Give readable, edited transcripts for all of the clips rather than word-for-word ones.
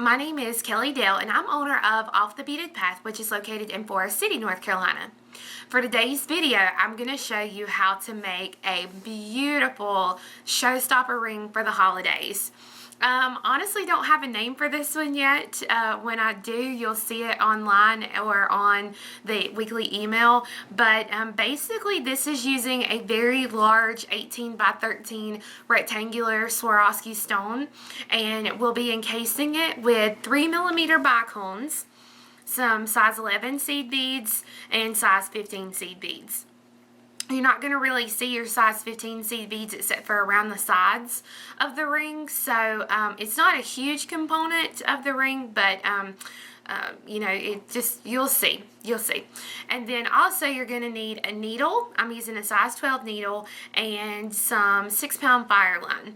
My name is Kelly Dale, and I'm owner of Off the Beaded Path, which is located in Forest City, North Carolina. For today's video, I'm going to show you how to make a beautiful showstopper ring for the holidays. Honestly, don't have a name for this one yet. When I do, you'll see it online or on the weekly email. But basically, this is using a very large 18 by 13 rectangular Swarovski stone, and we'll be encasing it with 3mm bicones, some size 11 seed beads, and size 15 seed beads. You're not going to really see your size 15 seed beads except for around the sides of the ring, so it's not a huge component of the ring, but you know, it just, you'll see. And then also you're going to need a needle. I'm using a size 12 needle and some 6-pound Fireline.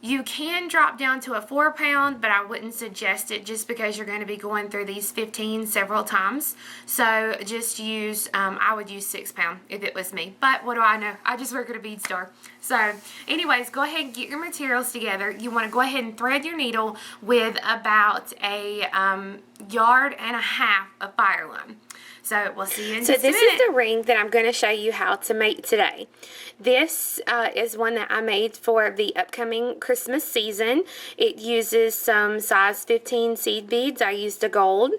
You can drop down to a 4-pound, but I wouldn't suggest it just because you're going to be going through these 15 several times. So just use, I would use 6-pound if it was me. But what do I know? I just work at a bead store. So anyways, go ahead and get your materials together. You want to go ahead and thread your needle with about a yard and a half of Fireline. So we'll see you in just a minute. So this is the ring that I'm going to show you how to make today. This is one that I made for the upcoming Christmas season. It uses some size 15 seed beads. I used a gold.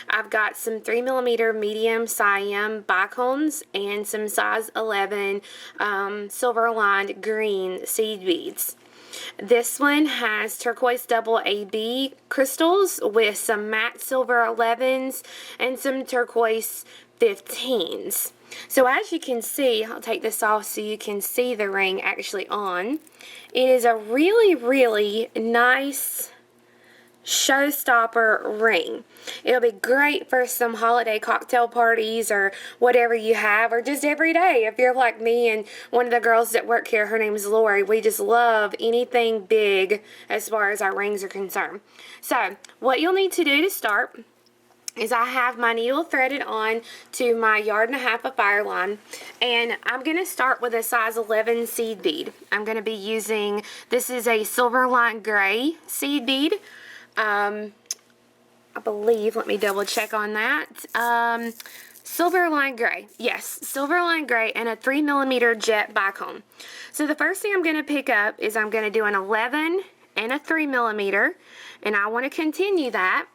I've got some 3mm medium cyan bicones and some size 11 silver lined green seed beads. This one has turquoise double AB crystals with some matte silver 11s and some turquoise 15s. So as you can see, I'll take this off so you can see the ring actually on. It is a really, really nice showstopper ring. It'll be great for some holiday cocktail parties or whatever you have, or just every day if you're like me and one of the girls that work here, her name is Lori. We just love anything big as far as our rings are concerned. So what you'll need to do to start is I have my needle threaded on to my yard and a half of Fireline, and I'm going to start with a size 11 seed bead. I'm going to be using, this is a Silverline Gray seed bead. I believe, let me double check on that. Silverline Gray, yes, Silverline Gray, and a 3mm jet bicone. So the first thing I'm going to pick up is I'm going to do an 11 and a 3mm, and I want to continue that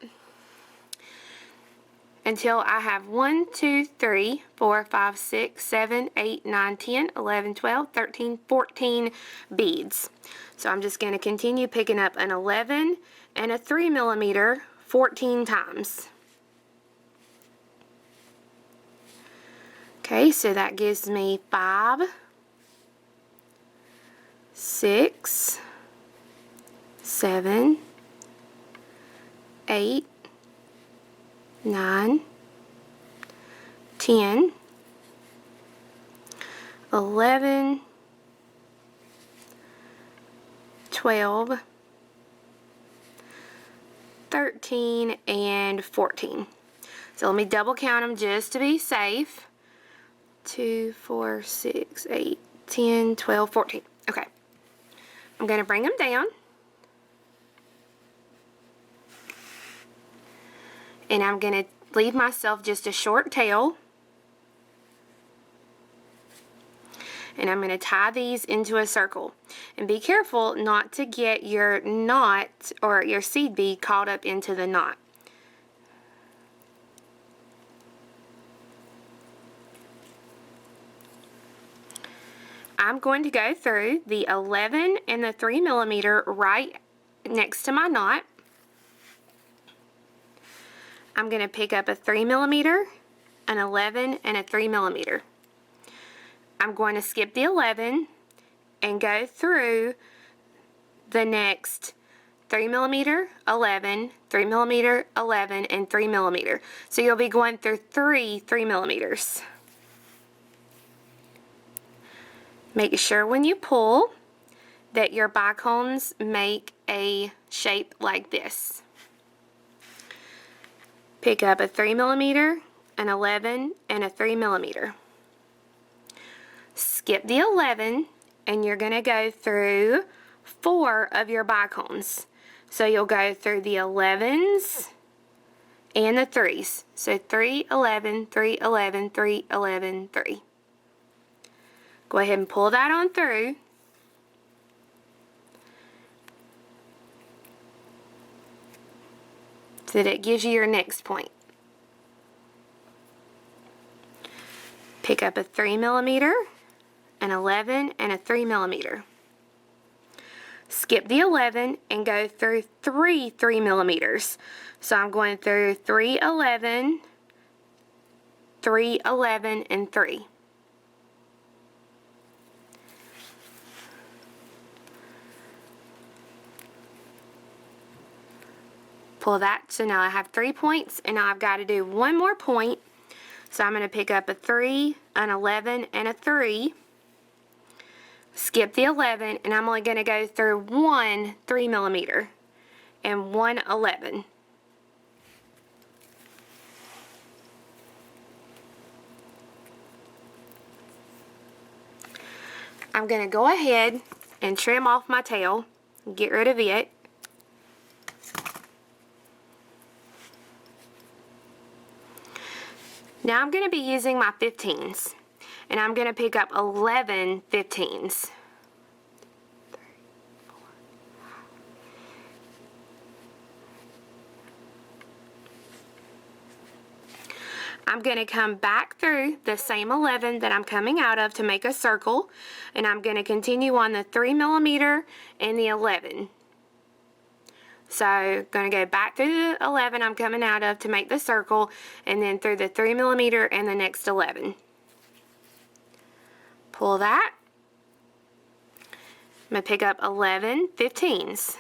until I have 1, 2, 3, 4, 5, 6, 7, 8, 9, 10, 11, 12, 13, 14 beads. So I'm just going to continue picking up an 11 and a 3mm 14 times. Okay, so that gives me 5, 6, 7, 8, 9, 10, 11, 12, 13, and 14. So let me double count them just to be safe. 2, 4, 6, 8, 10, 12, 14. Okay. I'm going to bring them down. And I'm going to leave myself just a short tail. And I'm going to tie these into a circle. And be careful not to get your knot or your seed bead caught up into the knot. I'm going to go through the 11 and the 3mm right next to my knot. I'm going to pick up a 3mm, an 11, and a 3mm. I'm going to skip the 11 and go through the next 3mm, 11, 3mm, 11, and 3mm. So you'll be going through 3 3mm. Make sure when you pull that your bicones make a shape like this. Pick up a 3mm, an 11, and a 3mm. Skip the 11 and you're going to go through 4 of your bicones. So you'll go through the 11s and the 3s. So 3, 11, 3, 11, 3, 11, 3. Go ahead and pull that on through. So that it gives you your next point. Pick up a 3mm, an 11, and a 3mm. Skip the 11 and go through 3 3mm. So I'm going through 3, 11, 3, 11, and 3. Pull that, so now I have 3 points, and now I've got to do one more point. So I'm going to pick up a 3, an 11, and a 3. Skip the 11, and I'm only going to go through 1 3mm and 1 11. I'm going to go ahead and trim off my tail, get rid of it. Now I'm going to be using my 15s, and I'm going to pick up 11 15s. I'm going to come back through the same 11 that I'm coming out of to make a circle, and I'm going to continue on the 3mm and the 11. So, going to go back through the 11 I'm coming out of to make the circle, and then through the 3mm and the next 11. Pull that. I'm going to pick up 11 15s.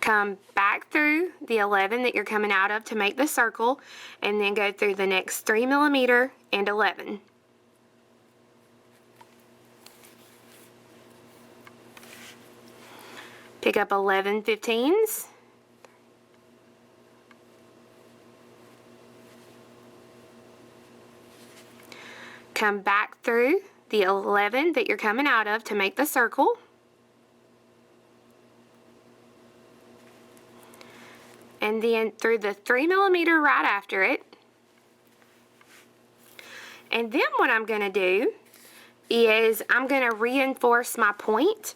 Come back through the 11 that you're coming out of to make the circle, and then go through the next 3mm and 11. Pick up 11 15s. Come back through the 11 that you're coming out of to make the circle. And then through the 3mm right after it. And then what I'm going to do is I'm going to reinforce my point.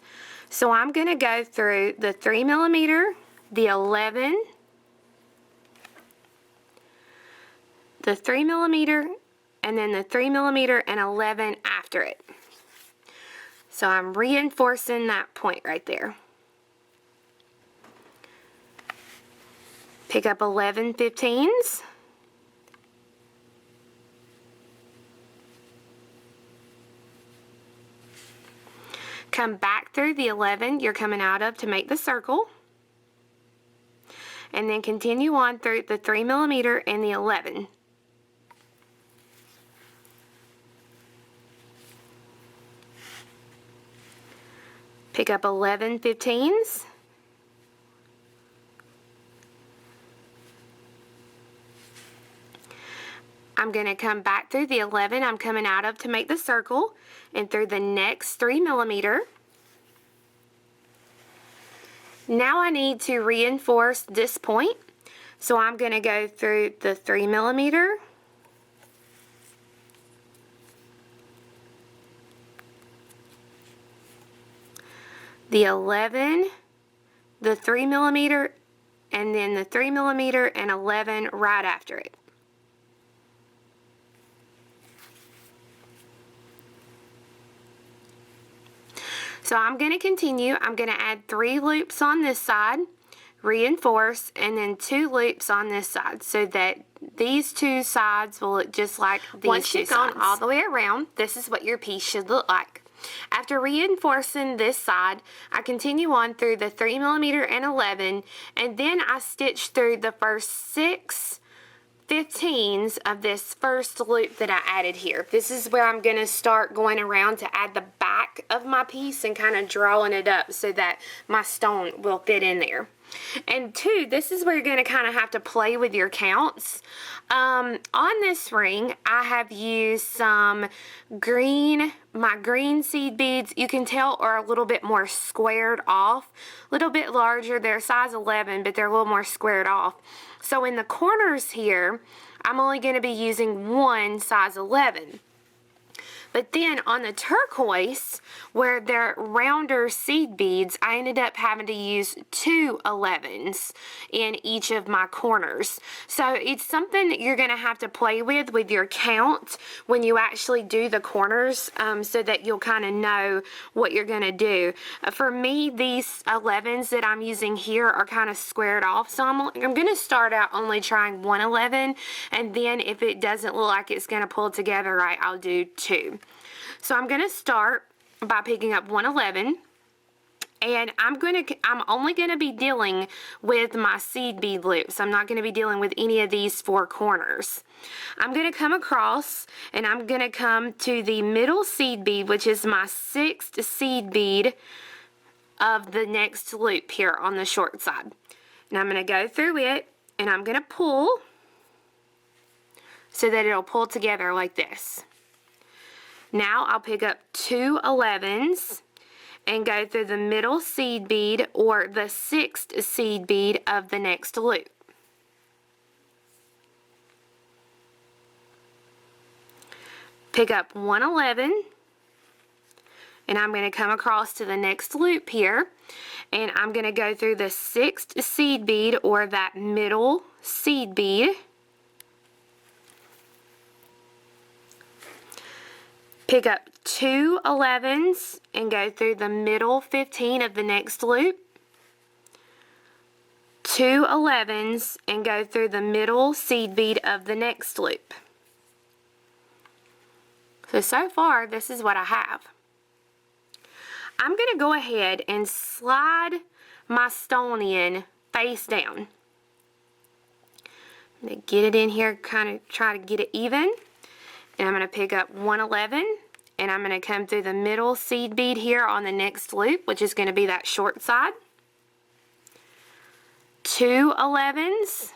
So I'm going to go through the 3mm, the 11, the 3mm, and then the 3mm and 11 after it. So I'm reinforcing that point right there. Pick up 11 15s. Come back through the 11 you're coming out of to make the circle. And then continue on through the 3mm and the 11. Pick up 11 15s. I'm going to come back through the 11 I'm coming out of to make the circle, and through the next 3mm. Now I need to reinforce this point, so I'm going to go through the 3mm, the 11, the 3mm, and then the 3mm and 11 right after it. So I'm going to continue. I'm going to add 3 loops on this side, reinforce, and then 2 loops on this side, so that these 2 sides will look just like these 2 sides. Once you've gone all the way around, this is what your piece should look like. After reinforcing this side, I continue on through the 3mm and 11, and then I stitch through the first 6 15s of this first loop that I added here. This is where I'm going to start going around to add the back of my piece and kind of drawing it up so that my stone will fit in there. And 2, this is where you're going to kind of have to play with your counts. On this ring, I have used some my green seed beads, you can tell, are a little bit more squared off, a little bit larger. They're size 11, but they're a little more squared off. So in the corners here, I'm only going to be using one size 11. But then on the turquoise, where they're rounder seed beads, I ended up having to use 2 11s in each of my corners. So it's something that you're going to have to play with your count when you actually do the corners, so that you'll kind of know what you're going to do. For me, these 11s that I'm using here are kind of squared off, so I'm going to start out only trying 1 11, and then if it doesn't look like it's going to pull together right, I'll do 2. So I'm going to start by picking up 1 11, and I'm only going to be dealing with my seed bead loops. I'm not going to be dealing with any of these 4 corners. I'm going to come across, and I'm going to come to the middle seed bead, which is my 6th seed bead of the next loop here on the short side. And I'm going to go through it, and I'm going to pull so that it'll pull together like this. Now I'll pick up 2 11s and go through the middle seed bead, or the 6th seed bead of the next loop. Pick up 1 11, and I'm going to come across to the next loop here, and I'm going to go through the 6th seed bead, or that middle seed bead. Pick up 2 11s and go through the middle 15 of the next loop. 2 11s and go through the middle seed bead of the next loop. So far, this is what I have. I'm going to go ahead and slide my stone in face down. I'm going to get it in here, kind of try to get it even. And I'm going to pick up 1 11, and I'm going to come through the middle seed bead here on the next loop, which is going to be that short side. 2 11s,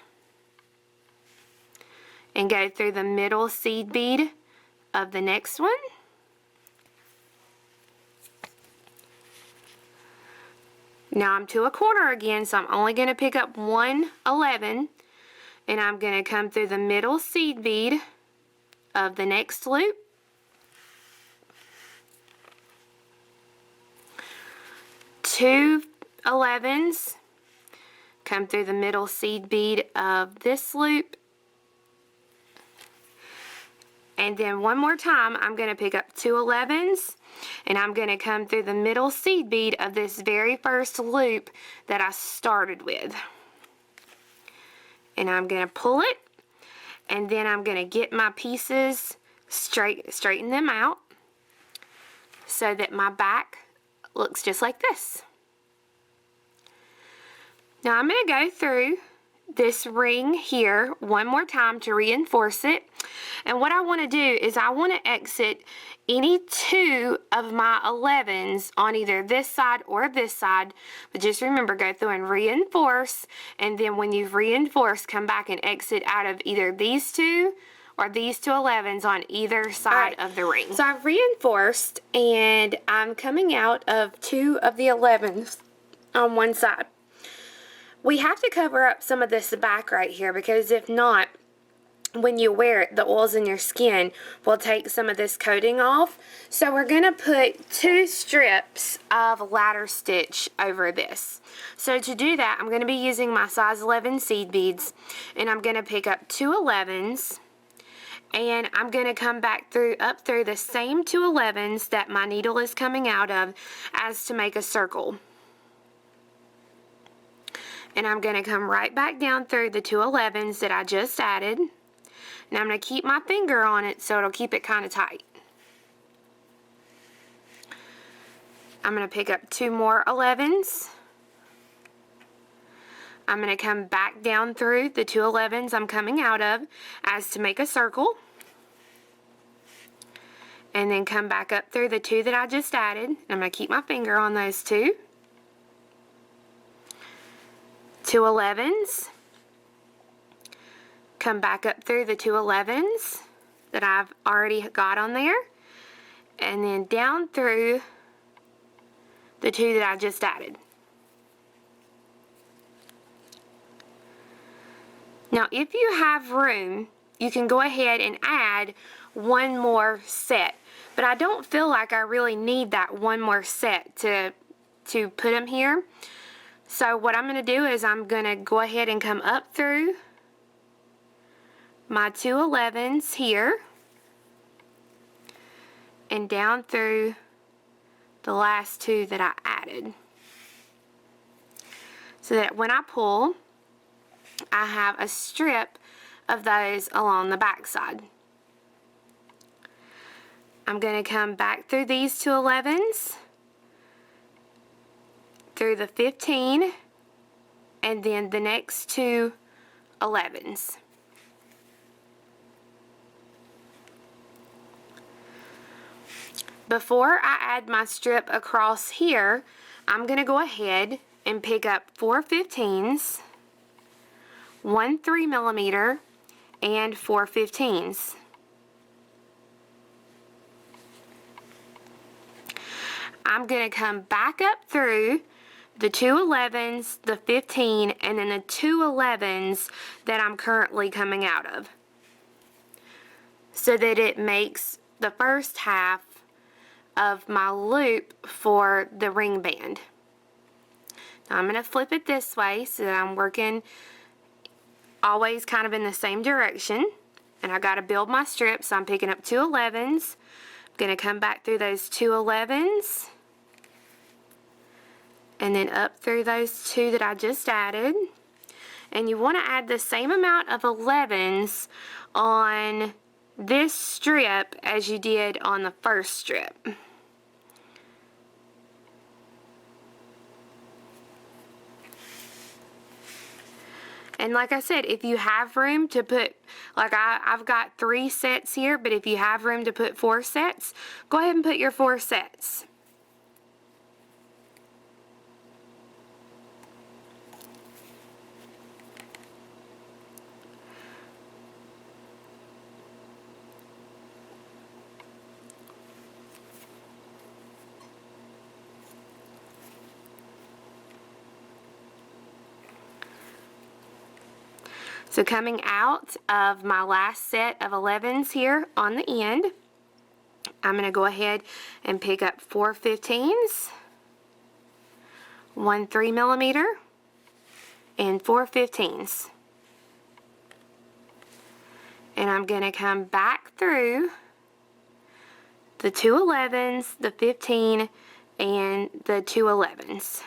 and go through the middle seed bead of the next one. Now I'm to a corner again, so I'm only going to pick up 1 11, and I'm going to come through the middle seed bead of the next loop. 2 11s, come through the middle seed bead of this loop, and then one more time I'm going to pick up 2 11s, and I'm going to come through the middle seed bead of this very first loop that I started with, and I'm going to pull it, and then I'm going to get my pieces straighten them out so that my back looks just like this. Now I'm going to go through this ring here one more time to reinforce it, and what I want to do is I want to exit any 2 of my 11s on either this side or this side, but just remember, go through and reinforce, and then when you've reinforced, come back and exit out of either these 2 or these 2 11s on either side of the ring. So I've reinforced, and I'm coming out of 2 of the 11s on one side. We have to cover up some of this back right here, because if not, when you wear it, the oils in your skin will take some of this coating off. So we're going to put 2 strips of ladder stitch over this. So to do that, I'm going to be using my size 11 seed beads, and I'm going to pick up 2 11s, and I'm going to come back up through the same 2 11s that my needle is coming out of as to make a circle. And I'm going to come right back down through the 2 11s that I just added. And I'm going to keep my finger on it so it'll keep it kind of tight. I'm going to pick up 2 more 11s. I'm going to come back down through the 2 11s I'm coming out of as to make a circle. And then come back up through the 2 that I just added. I'm going to keep my finger on those 2. 2 11s, come back up through the 2 11s that I've already got on there, and then down through the 2 that I just added. Now if you have room, you can go ahead and add one more set, but I don't feel like I really need that one more set to put them here. So what I'm going to do is I'm going to go ahead and come up through my 2 11s here and down through the last 2 that I added, so that when I pull, I have a strip of those along the back side. I'm going to come back through these 2 11s, through the 15, and then the next 2 11s. Before I add my strip across here, I'm going to go ahead and pick up 4 15s, 1 3mm, and 4 15s. I'm going to come back up through the 2 11s, the 15, and then the 2 11s that I'm currently coming out of, so that it makes the first half of my loop for the ring band. Now I'm going to flip it this way so that I'm working always kind of in the same direction, and I got to build my strip. So I'm picking up 2 11s, I'm going to come back through those 2 11s, and then up through those 2 that I just added. And you want to add the same amount of 11s on this strip as you did on the first strip. And like I said, if you have room to put, like I've got 3 sets here, but if you have room to put 4 sets, go ahead and put your 4 sets. So coming out of my last set of 11s here on the end, I'm going to go ahead and pick up 4 15s, 1 3mm, and 4 15s. And I'm going to come back through the 2 11s, the 15, and the 2 11s.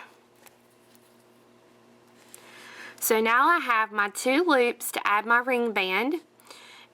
So now I have my 2 loops to add my ring band,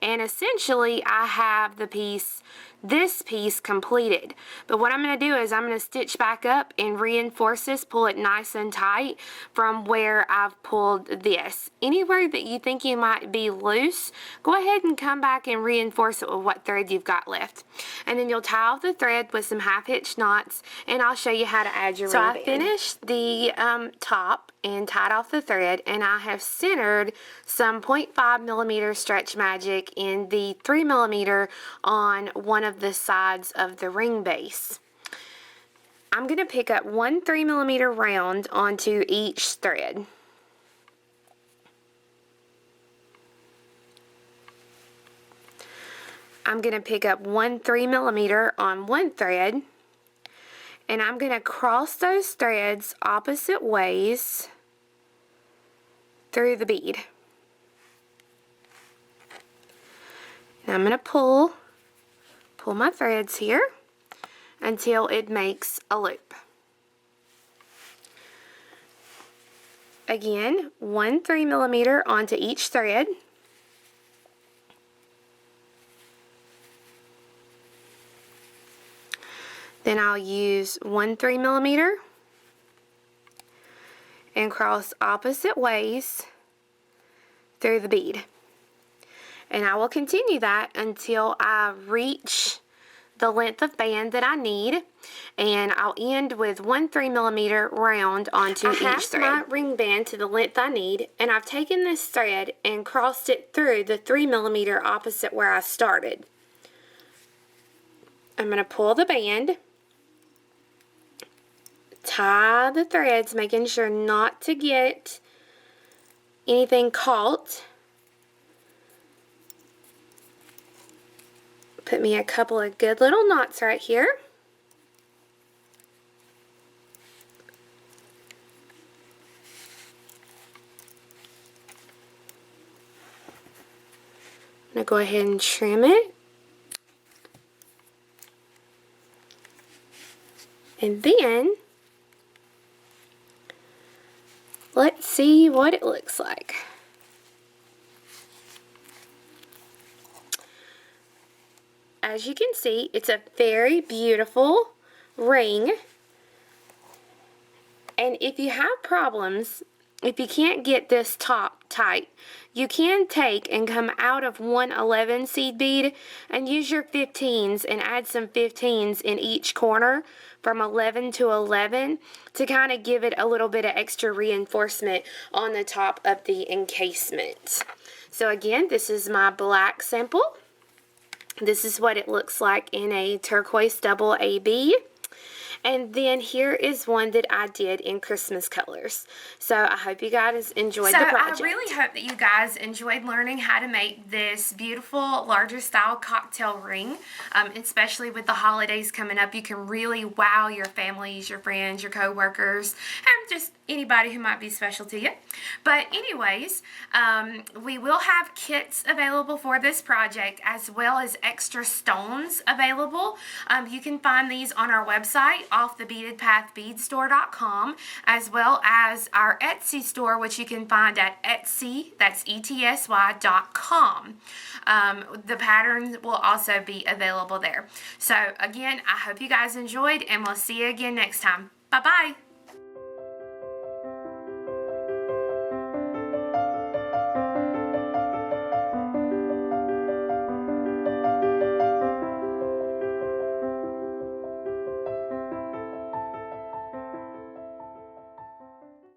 and essentially I have the piece, this piece completed. But what I'm going to do is I'm going to stitch back up and reinforce this, pull it nice and tight from where I've pulled this. Anywhere that you think you might be loose, go ahead and come back and reinforce it with what thread you've got left. And then you'll tie off the thread with some half-hitch knots, and I'll show you how to add your ring band. So I finished the top and tied off the thread, and I have centered some 0.5mm stretch magic in the 3mm on one of the sides of the ring base. I'm going to pick up 1 3mm round onto each thread. I'm going to pick up 1 3mm on one thread, and I'm going to cross those threads opposite ways through the bead. And I'm going to pull my threads here until it makes a loop. Again, 1 3mm onto each thread. Then I'll use 1 3mm and cross opposite ways through the bead. And I will continue that until I reach the length of band that I need, and I'll end with 1 3mm round onto each thread. I have my ring band to the length I need, and I've taken this thread and crossed it through the 3mm opposite where I started. I'm going to pull the band, tie the threads, making sure not to get anything caught. Put me a couple of good little knots right here. I'm going to go ahead and trim it. And then, let's see what it looks like. As you can see, it's a very beautiful ring. And if you have problems, if you can't get this top tight, you can take and come out of 111 seed bead and use your 15s and add some 15s in each corner from 11 to 11 to kind of give it a little bit of extra reinforcement on the top of the encasement. So again, this is my black sample. This is what it looks like in a turquoise double AB. And then here is one that I did in Christmas colors. So I hope you guys enjoyed the project. I really hope that you guys enjoyed learning how to make this beautiful larger style cocktail ring. Especially with the holidays coming up, you can really wow your families, your friends, your co-workers, and just anybody who might be special to you. But anyways, we will have kits available for this project as well as extra stones available. You can find these on our website, offthebeadedpathbeadstore.com, as well as our Etsy store, which you can find at Etsy, that's ETSY.com. The patterns will also be available there. So again, I hope you guys enjoyed, and we'll see you again next time. Bye-bye.